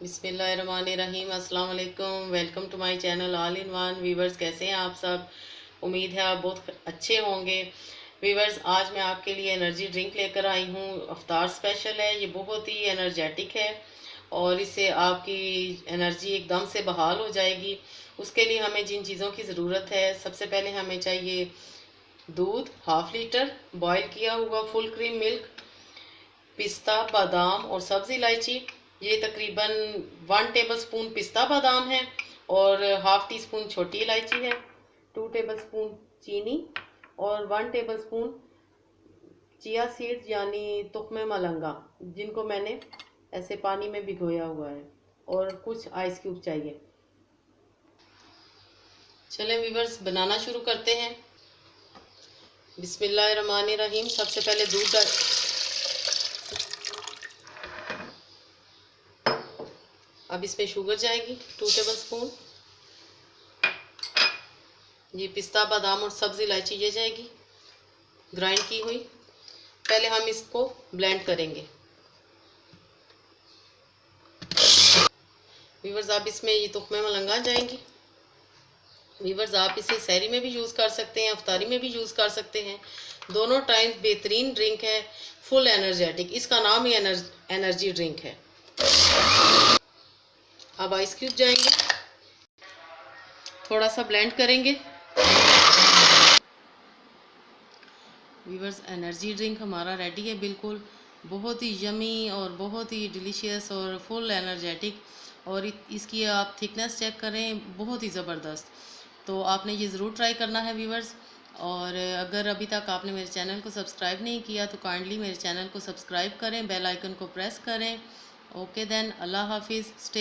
बिस्मिल्लाहिर्रहमानिर्रहीम। अस्सलाम वालेकुम। Welcome to my channel all in one. Viewers, कैसे हैं आप सब? उम्मीद है आप बहुत अच्छे होंगे। वीवर्स, आज मैं आपके लिए एनर्जी ड्रिंक लेकर आई हूँ। अफ्तार स्पेशल है। ये बहुत ही एनर्जेटिक है और इससे आपकी एनर्जी एकदम से बहाल हो जाएगी। उसके लिए हमें जिन चीज़ों की ज़रूरत है, सबसे पहले हमें चाहिए दूध हाफ लीटर, बॉयल किया हुआ फुल क्रीम मिल्क, पिस्ता बादाम और सब्ज़ इलायची। ये तकरीबन 1 टेबल स्पून पिस्ता बादाम है और हाफ टी स्पून छोटी इलायची है, 2 टेबल स्पून चीनी और 1 टेबल स्पून चिया सीड्स यानी तुख्मे मलंगा, जिनको मैंने ऐसे पानी में भिगोया हुआ है, और कुछ आइस क्यूब चाहिए। चलें वीवर्स, बनाना शुरू करते हैं। बिस्मिल्लाहिर्रहमानिर्रहीम। सबसे पहले दूध डाल, अब इसमें शुगर जाएगी 2 टेबल स्पून। ये पिस्ता बादाम और सब्ज़ इलायची ये जाएगी ग्राइंड की हुई। पहले हम इसको ब्लेंड करेंगे। वीवर्स, आप इसमें ये तुख्मे मलंगा जाएंगी। वीवर्स, आप इसे सहरी में भी यूज़ कर सकते हैं, अफ्तारी में भी यूज़ कर सकते हैं। दोनों टाइम बेहतरीन ड्रिंक है, फुल एनर्जेटिक। इसका नाम ही एनर्जी ड्रिंक है। अब आइस क्यूब जाएंगे, थोड़ा सा ब्लेंड करेंगे। वीवर्स, एनर्जी ड्रिंक हमारा रेडी है। बिल्कुल बहुत ही यमी और बहुत ही डिलीशियस और फुल एनर्जेटिक। और इसकी आप थिकनेस चेक करें, बहुत ही ज़बरदस्त। तो आपने ये ज़रूर ट्राई करना है वीवर्स। और अगर अभी तक आपने मेरे चैनल को सब्सक्राइब नहीं किया तो काइंडली मेरे चैनल को सब्सक्राइब करें, बेल आइकन को प्रेस करें। ओके देन, अल्लाह हाफिज़। स्टे